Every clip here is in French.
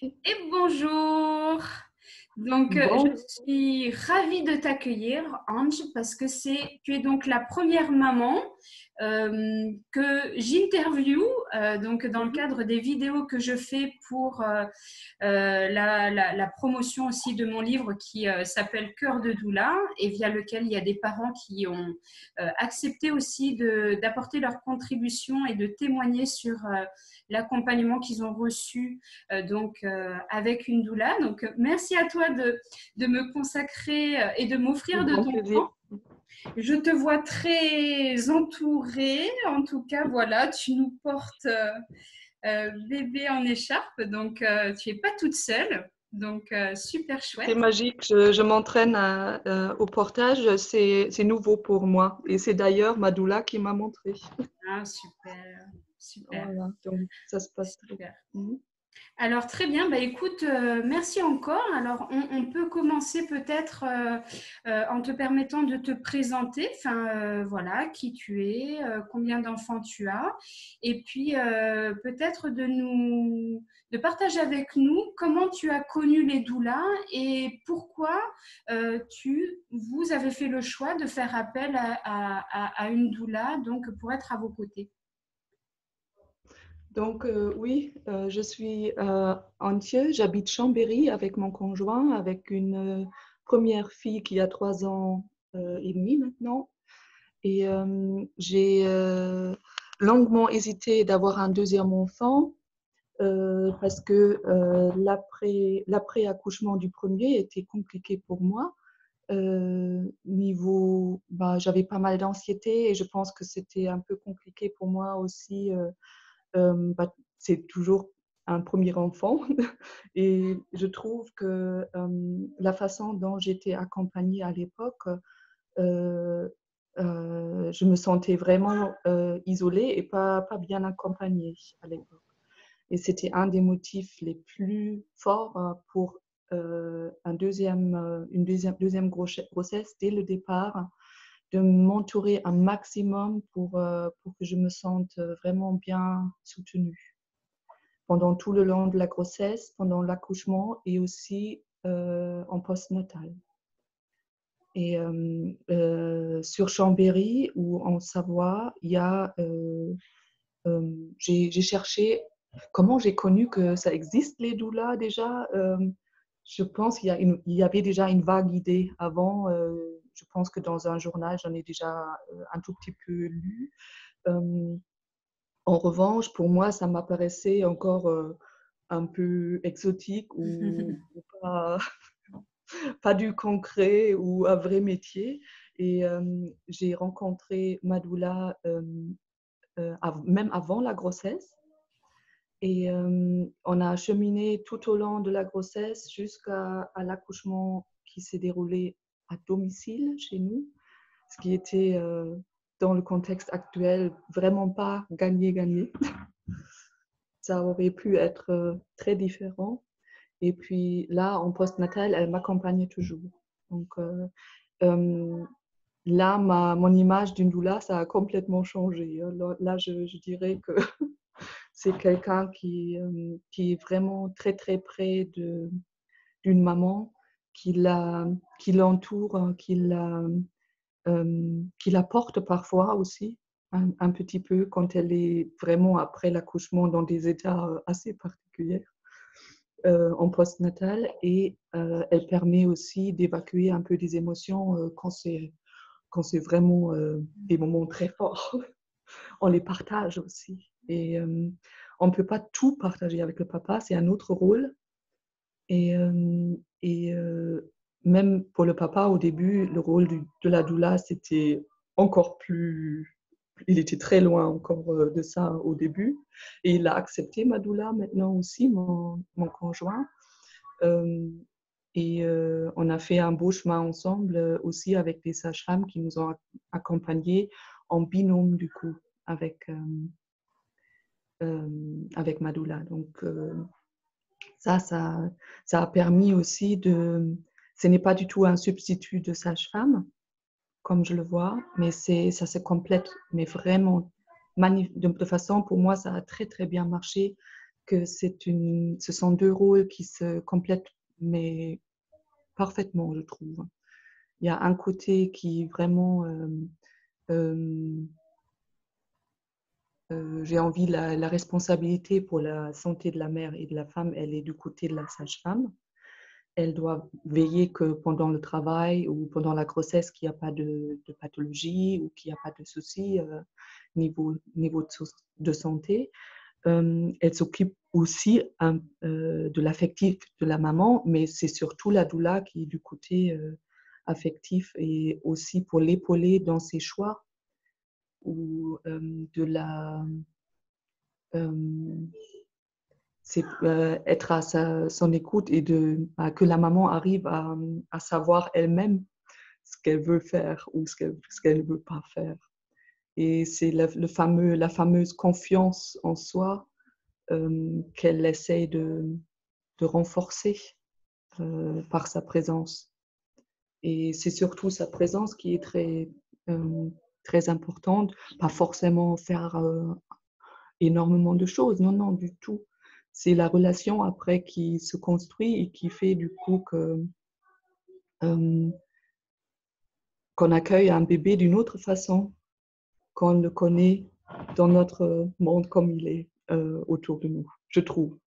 Et bonjour. Je Bon, suis ravie de t'accueillir, Ange, parce que tu es donc la première maman que j'interviewe donc dans le mhm. cadre des vidéos que je fais pour la promotion aussi de mon livre qui s'appelle Cœur de Doula et via lequel il y a des parents qui ont accepté aussi d'apporter leur contribution et de témoigner sur l'accompagnement qu'ils ont reçu avec une doula. Donc, merci à toi de me consacrer et de m'offrir Avec de grand ton plaisir. temps. Je te vois très entourée. En tout cas, voilà, tu nous portes bébé en écharpe. Donc, tu n'es pas toute seule. Donc, super C'est chouette. magique, je m'entraîne au portage, c'est nouveau pour moi. Et c'est d'ailleurs Madoula qui m'a montré. Ah, super, super, Voilà, donc ça se passe très super. bien. Mhm. Alors très bien, bah écoute, merci encore. Alors on peut commencer peut-être en te permettant de te présenter, voilà, qui tu es, combien d'enfants tu as, et puis peut-être de partager avec nous comment tu as connu les doulas et pourquoi vous avez fait le choix de faire appel à une doula donc pour être à vos côtés. Donc oui, je suis Antje, j'habite Chambéry avec mon conjoint, avec une première fille qui a 3 ans et demi maintenant. Et j'ai longuement hésité d'avoir un deuxième enfant parce que l'après-accouchement du premier était compliqué pour moi. J'avais pas mal d'anxiété et je pense que c'était un peu compliqué pour moi aussi. C'est toujours un premier enfant et je trouve que la façon dont j'étais accompagnée à l'époque, euh, je me sentais vraiment isolée et pas bien accompagnée à l'époque. Et c'était un des motifs les plus forts pour une deuxième grossesse dès le départ, de m'entourer un maximum pour que je me sente vraiment bien soutenue pendant tout le long de la grossesse, pendant l'accouchement et aussi en postnatal. Et sur Chambéry ou en Savoie, j'ai cherché comment j'ai connu que ça existe les doulas déjà. Je pense qu'il y avait déjà une vague idée avant. Je pense que dans un journal, j'en ai déjà un tout petit peu lu. Euh, En revanche, pour moi, ça m'apparaissait encore un peu exotique ou pas du concret ou un vrai métier. Et j'ai rencontré Madoula même avant la grossesse. Et on a cheminé tout au long de la grossesse jusqu'à l'accouchement qui s'est déroulé à domicile chez nous, ce qui était dans le contexte actuel vraiment pas gagné-gagné. Ça aurait pu être très différent. Et puis là, en postnatal, elle m'accompagnait toujours. Donc euh, là, mon image d'une doula, ça a complètement changé. Là, je dirais que c'est quelqu'un qui est vraiment très, très près d'une maman, qui l'entoure, qui la porte parfois aussi, un petit peu quand elle est vraiment après l'accouchement dans des états assez particuliers en postnatal. Et elle permet aussi d'évacuer un peu des émotions quand c'est vraiment des moments très forts. On les partage aussi. Et on ne peut pas tout partager avec le papa, c'est un autre rôle. Et, même pour le papa, au début, le rôle de la doula, c'était encore plus... Il était très loin encore de ça au début. Et il a accepté ma doula maintenant aussi, mon conjoint. Euh, et on a fait un beau chemin ensemble aussi avec des sages-femmes qui nous ont accompagnés en binôme du coup avec Madoula. Donc ça a permis aussi de... Ce n'est pas du tout un substitut de sage-femme, comme je le vois, mais ça se complète, mais vraiment de façon, pour moi, ça a très très bien marché, que ce sont deux rôles qui se complètent, mais parfaitement, je trouve. Il y a un côté qui vraiment, j'ai envie, la responsabilité pour la santé de la mère et de la femme, elle est du côté de la sage-femme. Elle doit veiller que pendant le travail ou pendant la grossesse, qu'il n'y a pas de pathologie ou qu'il n'y a pas de soucis niveau de santé. Elle s'occupe aussi de l'affectif de la maman, mais c'est surtout la doula qui est du côté affectif et aussi pour l'épauler dans ses choix ou de la... c'est être à son écoute et que la maman arrive à savoir elle-même ce qu'elle veut faire ou ce qu'elle ne veut pas faire. Et c'est la fameuse confiance en soi qu'elle essaie de renforcer par sa présence. Et c'est surtout sa présence qui est très importante, pas forcément faire énormément de choses, non, non, du tout. C'est la relation après qui se construit et qui fait du coup qu'on accueille un bébé d'une autre façon, qu'on le connaît dans notre monde comme il est autour de nous, je trouve.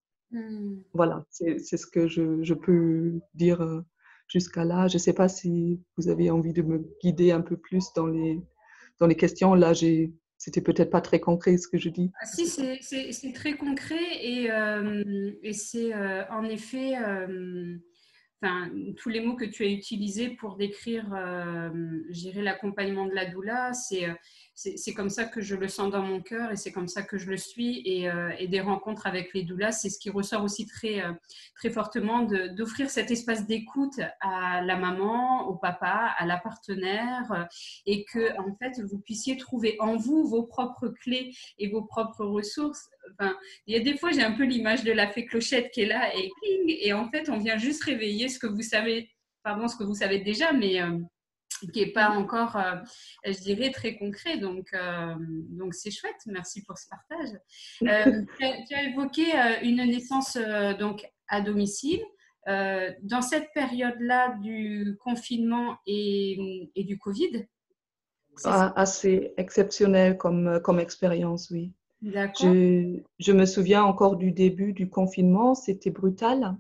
Voilà, c'est ce que je peux dire jusqu'à là. Je ne sais pas si vous avez envie de me guider un peu plus dans les questions. Là, c'était peut-être pas très concret ce que je dis. Ah, si, c'est très concret et c'est en effet, enfin, tous les mots que tu as utilisés pour décrire, je dirais, l'accompagnement de la doula, c'est comme ça que je le sens dans mon cœur et c'est comme ça que je le suis. Et des rencontres avec les doulas, c'est ce qui ressort aussi très fortement d'offrir cet espace d'écoute à la maman, au papa, à la partenaire et que, en fait, vous puissiez trouver en vous vos propres clés et vos propres ressources. Enfin, il y a des fois, j'ai un peu l'image de la fée Clochette qui est là et cling, et en fait, on vient juste réveiller ce que vous savez, pardon, ce que vous savez déjà, mais qui n'est pas encore, je dirais, très concret. Donc c'est chouette. Merci pour ce partage. Tu as évoqué une naissance donc à domicile. Dans cette période-là du confinement et du Covid, c'est ça? Assez exceptionnel comme expérience, oui. D'accord. Je me souviens encore du début du confinement, c'était brutal.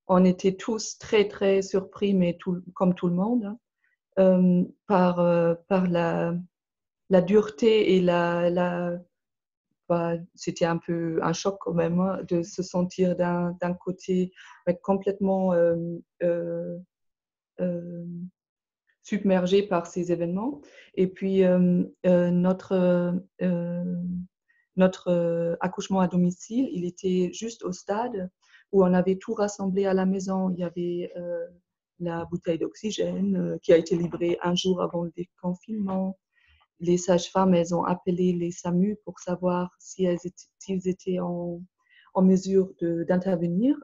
On était tous très, très surpris, mais comme tout le monde, par la dureté et c'était un peu un choc quand même hein, de se sentir d'un côté complètement euh, submergé par ces événements. Et puis, notre accouchement à domicile, il était juste au stade où on avait tout rassemblé à la maison. Il y avait la bouteille d'oxygène qui a été livrée un jour avant le déconfinement. Les sages-femmes, elles ont appelé les SAMU pour savoir s'ils étaient en mesure d'intervenir.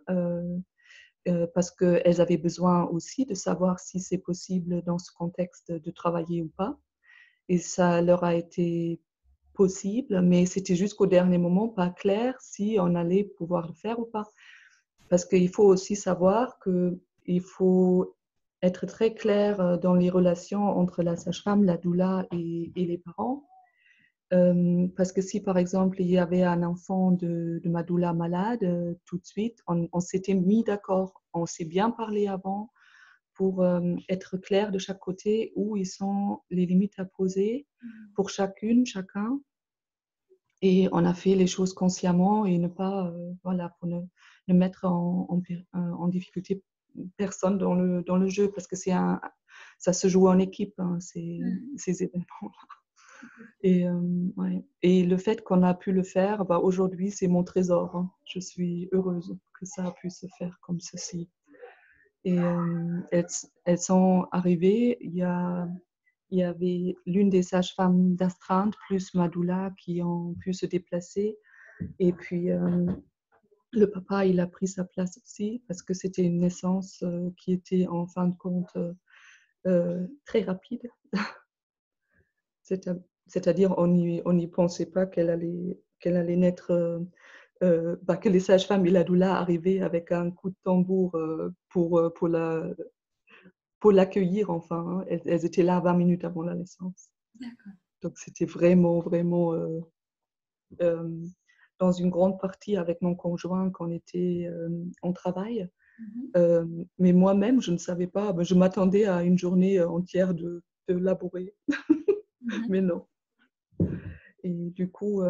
Parce qu'elles avaient besoin aussi de savoir si c'est possible dans ce contexte de travailler ou pas. Et ça leur a été possible, mais c'était jusqu'au dernier moment pas clair si on allait pouvoir le faire ou pas. Parce qu'il faut aussi savoir qu'il faut être très clair dans les relations entre la sage-femme, la doula et les parents. Parce que si, par exemple, il y avait un enfant de ma doula malade, tout de suite, on s'était mis d'accord, on s'est bien parlé avant pour être clair de chaque côté où ils sont les limites à poser pour chacune, chacun. Et on a fait les choses consciemment et ne pas, voilà, pour ne mettre en difficulté personne dans le jeu, parce que ça se joue en équipe, hein, ces événements. Et, ouais. Et le fait qu'on a pu le faire, bah, aujourd'hui, c'est mon trésor. Hein. Je suis heureuse que ça a pu se faire comme ceci. Et elles sont arrivées. Il y avait l'une des sages-femmes d'astreinte plus Madoula qui ont pu se déplacer. Et puis, le papa, il a pris sa place aussi parce que c'était une naissance qui était en fin de compte très rapide. C'est-à-dire, on n'y pensait pas qu'elle allait naître que les sages-femmes et la doula arrivaient avec un coup de tambour pour l'accueillir, enfin. Hein. Elles étaient là 20 minutes avant la naissance. D'accord. Donc, c'était vraiment, vraiment euh, dans une grande partie avec mon conjoint quand on était en travail. Mais moi-même, je ne savais pas. Je m'attendais à une journée entière de labourer. Mais non. Et du coup,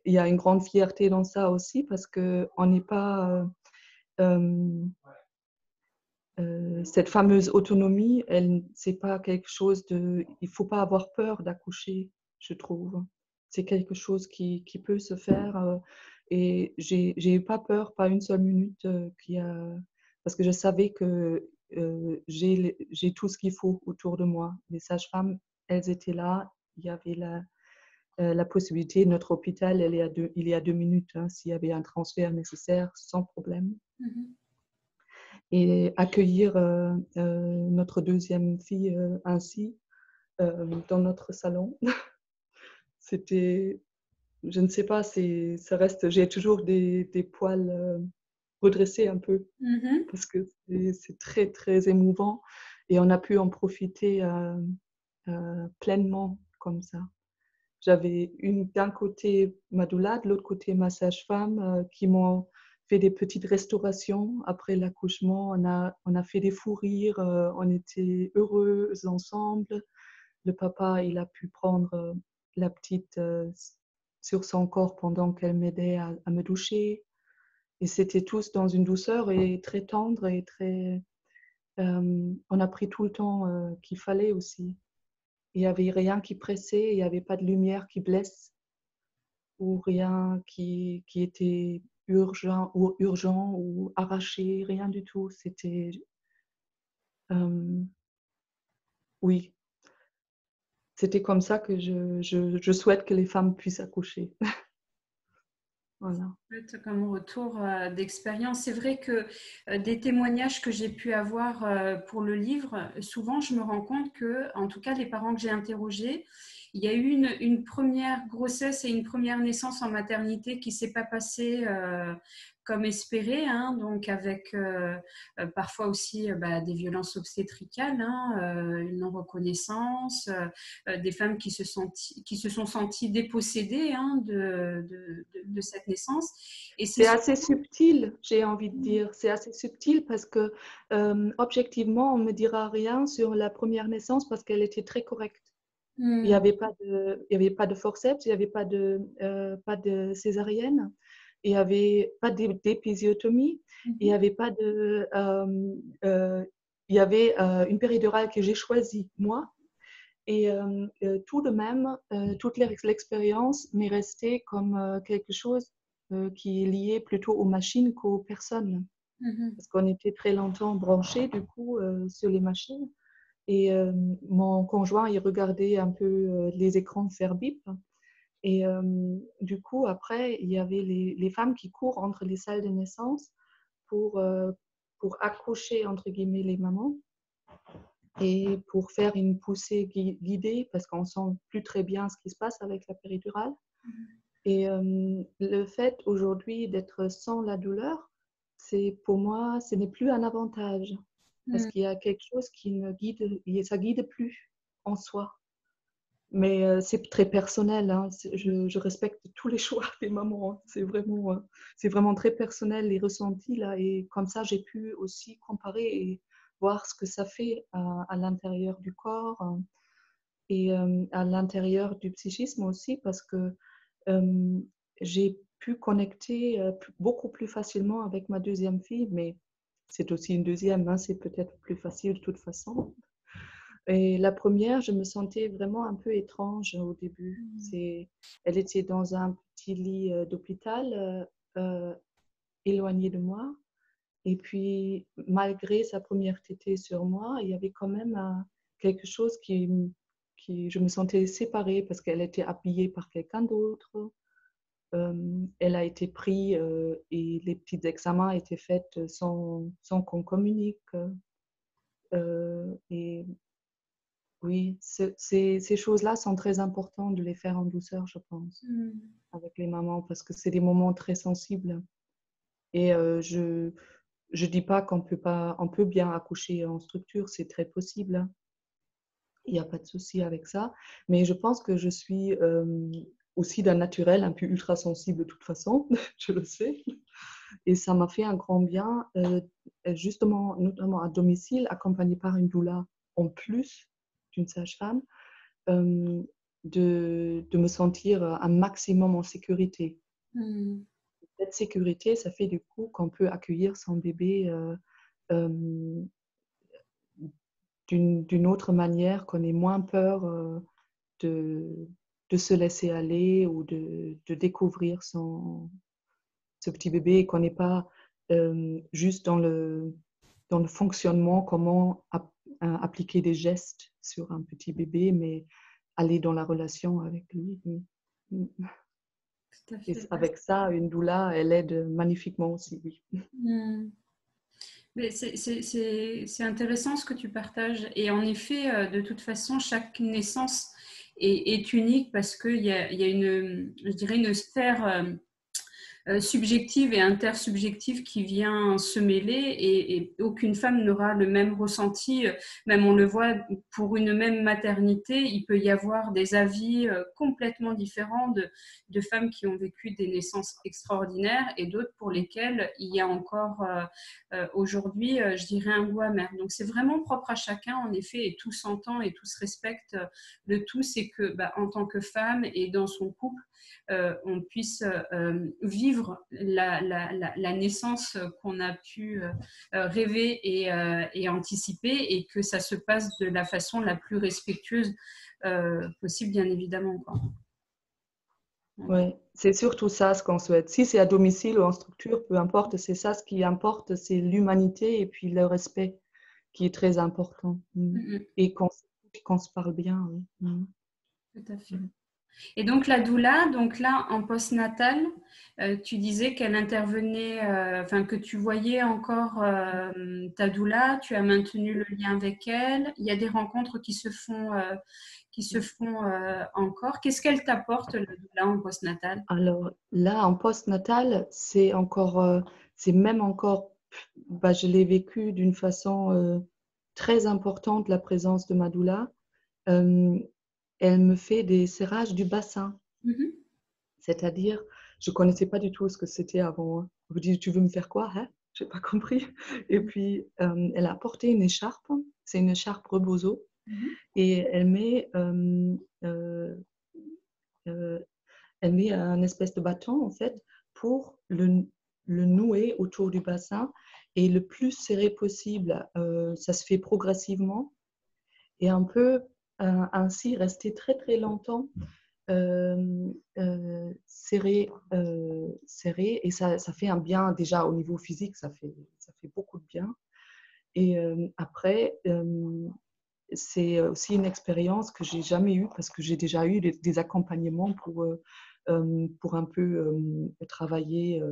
il y a une grande fierté dans ça aussi parce qu'on n'est pas... cette fameuse autonomie, c'est pas quelque chose de... Il ne faut pas avoir peur d'accoucher, je trouve. C'est quelque chose qui peut se faire. Et j'ai eu pas peur, pas une seule minute, parce que je savais que j'ai tout ce qu'il faut autour de moi. Les sages-femmes, elles étaient là. Il y avait la possibilité. Notre hôpital, il est à 2 minutes. Hein, s'il y avait un transfert nécessaire, sans problème. Et accueillir notre deuxième fille ainsi dans notre salon, c'était, je ne sais pas, ça reste, j'ai toujours des poils redressés un peu parce que c'est très, très émouvant et on a pu en profiter pleinement comme ça. J'avais d'un côté ma doula, de l'autre côté ma sage-femme qui m'ont fait des petites restaurations après l'accouchement. On a fait des fous rires, on était heureux ensemble. Le papa, il a pu prendre la petite sur son corps pendant qu'elle m'aidait à me doucher. Et c'était tous dans une douceur et très tendre et très... on a pris tout le temps qu'il fallait aussi. Il n'y avait rien qui pressait, il n'y avait pas de lumière qui blesse ou rien qui était urgent ou arraché, rien du tout. C'était... oui, c'était comme ça que je souhaite que les femmes puissent accoucher. Voilà. Comme retour d'expérience, c'est vrai que des témoignages que j'ai pu avoir pour le livre, souvent je me rends compte que, en tout cas les parents que j'ai interrogés, il y a eu une première grossesse et une première naissance en maternité qui ne s'est pas passée comme espéré, hein, donc avec parfois aussi des violences obstétricales, hein, une non-reconnaissance, des femmes qui se sont senties dépossédées hein, de cette naissance. Et c'est assez subtil, j'ai envie de dire. C'est assez subtil parce que objectivement, on ne me dira rien sur la première naissance parce qu'elle était très correcte. Il n'y avait pas de forceps, il n'y avait pas de césarienne, il n'y avait pas d'épisiotomie, il y avait pas de... il y avait une péridurale que j'ai choisie, moi. Et tout de même, toute l'expérience m'est restée comme quelque chose qui est lié plutôt aux machines qu'aux personnes. Parce qu'on était très longtemps branchés, du coup, sur les machines. Et mon conjoint, il regardait un peu les écrans faire bip. Et du coup, après, il y avait les femmes qui courent entre les salles de naissance pour, pour accoucher, entre guillemets, les mamans et pour faire une poussée guidée parce qu'on sent plus très bien ce qui se passe avec la péridurale. Et le fait aujourd'hui d'être sans la douleur, c'est pour moi, ce n'est plus un avantage parce qu'il y a quelque chose qui ne guide, ça guide plus en soi. Mais c'est très personnel. Hein. Je respecte tous les choix des mamans. Hein. C'est vraiment très personnel les ressentis là. Et comme ça, j'ai pu aussi comparer et voir ce que ça fait à l'intérieur du corps et à l'intérieur du psychisme aussi, parce que j'ai pu connecter beaucoup plus facilement avec ma deuxième fille, mais c'est aussi une deuxième, hein, c'est peut-être plus facile de toute façon. Et la première, je me sentais vraiment un peu étrange au début. Elle était dans un petit lit d'hôpital, éloigné de moi. Et puis, malgré sa première tétée sur moi, il y avait quand même quelque chose je me sentais séparée parce qu'elle était habillée par quelqu'un d'autre. Elle a été prise et les petits examens étaient faits sans qu'on communique. Et oui, ces choses-là sont très importantes de les faire en douceur, je pense, avec les mamans, parce que c'est des moments très sensibles. Et je dis pas qu'on peut pas, on peut bien accoucher en structure, c'est très possible, hein. Il n'y a pas de souci avec ça. Mais je pense que je suis aussi d'un naturel un peu ultra sensible de toute façon, je le sais. Et ça m'a fait un grand bien, justement, notamment à domicile, accompagnée par une doula en plus d'une sage-femme, euh, de me sentir un maximum en sécurité. Cette sécurité, ça fait du coup qu'on peut accueillir son bébé euh, d'une autre manière, qu'on ait moins peur de, de se laisser aller ou de découvrir ce petit bébé et qu'on n'est pas juste dans le fonctionnement, comment appliquer des gestes sur un petit bébé, mais aller dans la relation avec lui. Tout à Et fait. avec ça, une doula, elle aide magnifiquement aussi, oui. Mais c'est intéressant ce que tu partages. Et en effet, de toute façon, chaque naissance est unique parce qu'il y a une, je dirais, une sphère subjective et intersubjective qui vient se mêler et aucune femme n'aura le même ressenti. Même on le voit pour une même maternité, il peut y avoir des avis complètement différents de femmes qui ont vécu des naissances extraordinaires et d'autres pour lesquelles il y a encore aujourd'hui, je dirais, un goût amer. Donc c'est vraiment propre à chacun en effet et tout s'entend et tout se respecte. Le tout c'est que en tant que femme et dans son couple, on puisse vivre la naissance qu'on a pu rêver et anticiper et que ça se passe de la façon la plus respectueuse possible, bien évidemment, quoi. Ouais, c'est surtout ça ce qu'on souhaite. Si c'est à domicile ou en structure, peu importe, c'est ça ce qui importe, c'est l'humanité et puis le respect qui est très important. Et qu'on se parle bien, oui. Tout à fait. Et donc la doula, donc là en postnatal, tu disais qu'elle intervenait, enfin que tu voyais encore ta doula, tu as maintenu le lien avec elle. Il y a des rencontres qui se font encore. Qu'est-ce qu'elle t'apporte la doula en postnatal? Alors là, en postnatal, c'est encore, c'est même encore, je l'ai vécu d'une façon très importante, la présence de ma doula. Euh, Elle me fait des serrages du bassin. C'est-à-dire, je ne connaissais pas du tout ce que c'était avant, hein. Je me dis, tu veux me faire quoi, hein? Je n'ai pas compris. Et puis, elle a apporté une écharpe. C'est une écharpe rebozo. Et euh, euh, elle met un espèce de bâton, en fait, pour le nouer autour du bassin et le plus serré possible. Ça se fait progressivement et un peu ainsi rester très, très longtemps serré, serré, et ça fait un bien déjà au niveau physique, ça fait beaucoup de bien. Et après, c'est aussi une expérience que j'ai jamais eue parce que j'ai déjà eu des accompagnements pour un peu travailler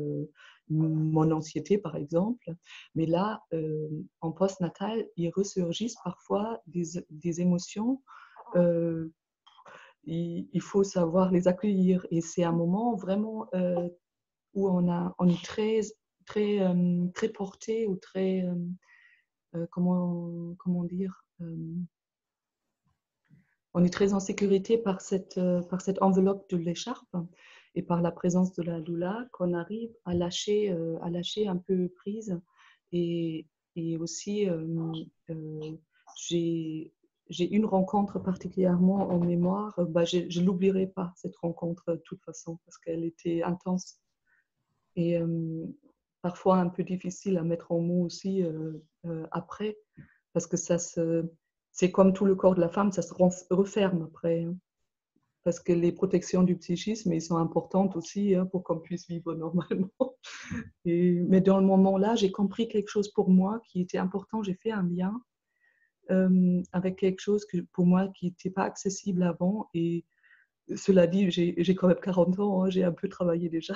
mon anxiété, par exemple. Mais là, en postnatal, il ressurgissent parfois des émotions. euh, il faut savoir les accueillir. Et c'est un moment vraiment où on est très porté ou très, comment dire, on est très en sécurité par cette enveloppe de l'écharpe et par la présence de la doula qu'on arrive à lâcher un peu prise. Et, et aussi, j'ai j'ai une rencontre particulièrement en mémoire. Je ne l'oublierai pas, cette rencontre, de toute façon, parce qu'elle était intense et parfois un peu difficile à mettre en mots aussi après, parce que c'est comme tout le corps de la femme, ça se referme après, hein. Parce que les protections du psychisme, ils sont importantes aussi hein, pour qu'on puisse vivre normalement. Mais dans le moment-là, j'ai compris quelque chose pour moi qui était important. J'ai fait un lien avec quelque chose que, pour moi qui n'était pas accessible avant. Et cela dit, j'ai quand même 40 ans, hein, j'ai un peu travaillé déjà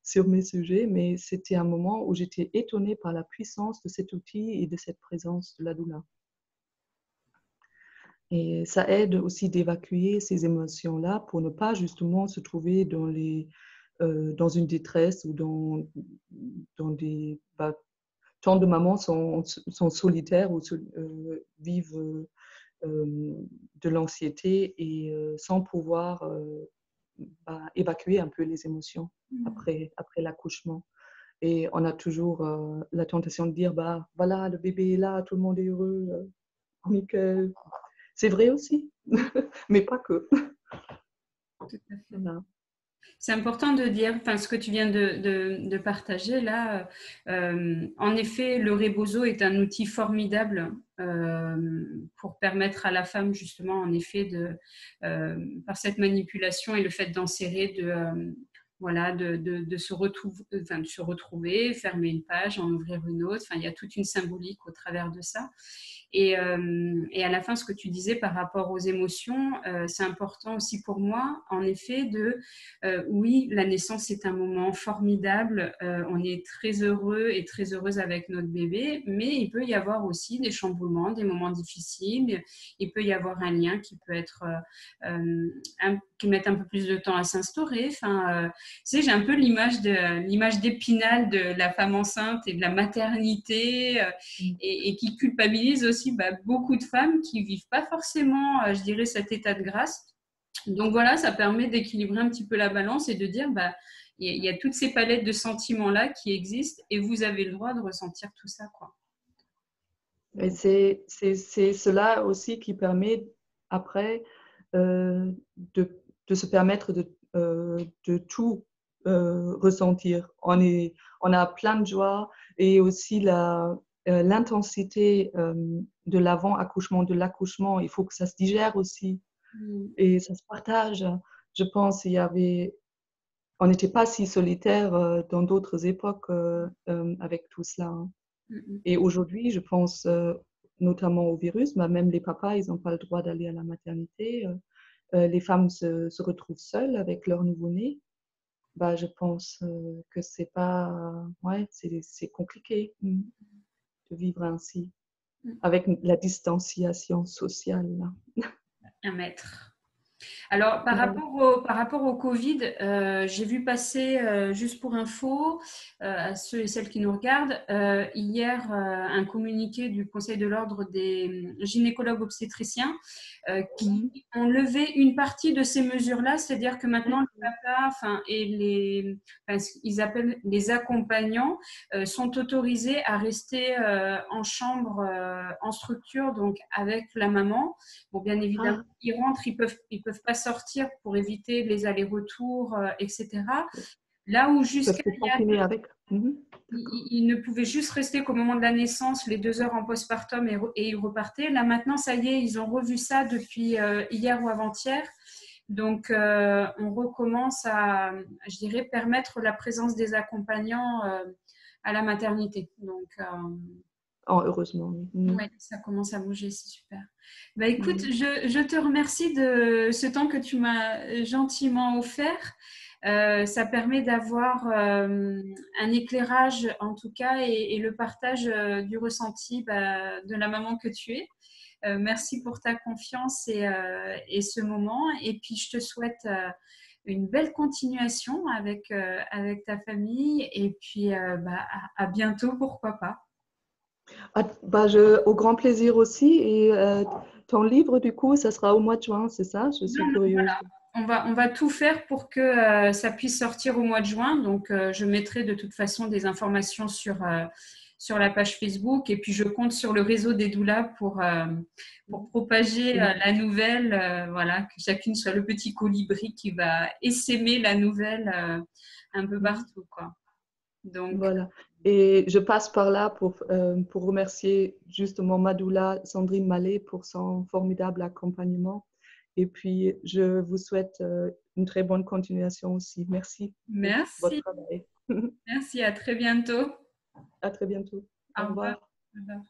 sur mes sujets, mais c'était un moment où j'étais étonnée par la puissance de cet outil et de cette présence de la doula. Et ça aide aussi d'évacuer ces émotions-là pour ne pas justement se trouver dans une détresse ou dans des... tant de mamans sont solitaires ou vivent de l'anxiété et sans pouvoir évacuer un peu les émotions après l'accouchement. Et on a toujours la tentation de dire, voilà, le bébé est là, tout le monde est heureux. Donc, c'est vrai aussi, mais pas que. Tout à fait. Voilà. C'est important de dire, enfin, ce que tu viens de partager là. En effet, le rebozo est un outil formidable pour permettre à la femme, justement, en effet, par cette manipulation et le fait d'enserrer, voilà, de se retrouver, fermer une page, en ouvrir une autre. Enfin, il y a toute une symbolique au travers de ça. Et à la fin, ce que tu disais par rapport aux émotions, c'est important aussi pour moi, en effet, oui, la naissance est un moment formidable. On est très heureux et très heureuse avec notre bébé, mais il peut y avoir aussi des chamboulements, des moments difficiles. Il peut y avoir un lien qui peut être qui met un peu plus de temps à s'instaurer. Enfin, tu sais, j'ai un peu l'image d'Épinal de la femme enceinte et de la maternité et qui culpabilise aussi beaucoup de femmes qui vivent pas forcément, je dirais, cet état de grâce. Donc voilà, ça permet d'équilibrer un petit peu la balance et de dire, il y a toutes ces palettes de sentiments-là qui existent et vous avez le droit de ressentir tout ça, quoi. Et c'est cela aussi qui permet après de se permettre de tout ressentir. On a plein de joie et aussi l'intensité de l'avant-accouchement, de l'accouchement. Il faut que ça se digère aussi et ça se partage. Je pense on n'était pas si solitaire dans d'autres époques avec tout cela. Hein. Et aujourd'hui, je pense notamment au virus, même les papas, ils n'ont pas le droit d'aller à la maternité. Les femmes se retrouvent seules avec leur nouveau-né. Je pense que c'est pas, ouais, c'est compliqué de vivre ainsi, avec la distanciation sociale. Là. Un maître. Alors, Voilà. par rapport au Covid, j'ai vu passer, juste pour info, à ceux et celles qui nous regardent, hier, un communiqué du Conseil de l'Ordre des gynécologues obstétriciens qui ont levé une partie de ces mesures-là, c'est-à-dire que maintenant, les papas, ils appellent les accompagnants, sont autorisés à rester en chambre, en structure, donc avec la maman. Bon, bien évidemment, ils rentrent, ils peuvent pas sortir pour éviter les allers-retours, etc. Là où jusqu'à il y a avec. ils ne pouvaient juste rester qu'au moment de la naissance, les 2 heures en postpartum et ils repartaient. Là maintenant, ça y est, ils ont revu ça depuis hier ou avant-hier. Donc, on recommence à, je dirais, permettre la présence des accompagnants à la maternité. Donc, Heureusement. Oui. ouais, ça commence à bouger, c'est super. Écoute, je te remercie de ce temps que tu m'as gentiment offert. Ça permet d'avoir un éclairage, en tout cas, et le partage du ressenti de la maman que tu es. Merci pour ta confiance et ce moment. Et puis, je te souhaite une belle continuation avec ta famille. Et puis, à bientôt, pourquoi pas. Au grand plaisir aussi. Et ton livre, du coup, ça sera au mois de juin, c'est ça? Je suis curieuse. Voilà. On va tout faire pour que ça puisse sortir au mois de juin. Donc, je mettrai de toute façon des informations sur la page Facebook. Et puis, je compte sur le réseau des doulas pour propager la nouvelle. Voilà, que chacune soit le petit colibri qui va essaimer la nouvelle un peu partout, quoi. Donc, voilà. Et je passe par là pour remercier justement Madoula Sandrine Mallet pour son formidable accompagnement. Et puis, je vous souhaite une très bonne continuation aussi. Merci pour votre merci. travail. Merci, à très bientôt. À très bientôt. Au Au revoir. revoir. Au revoir.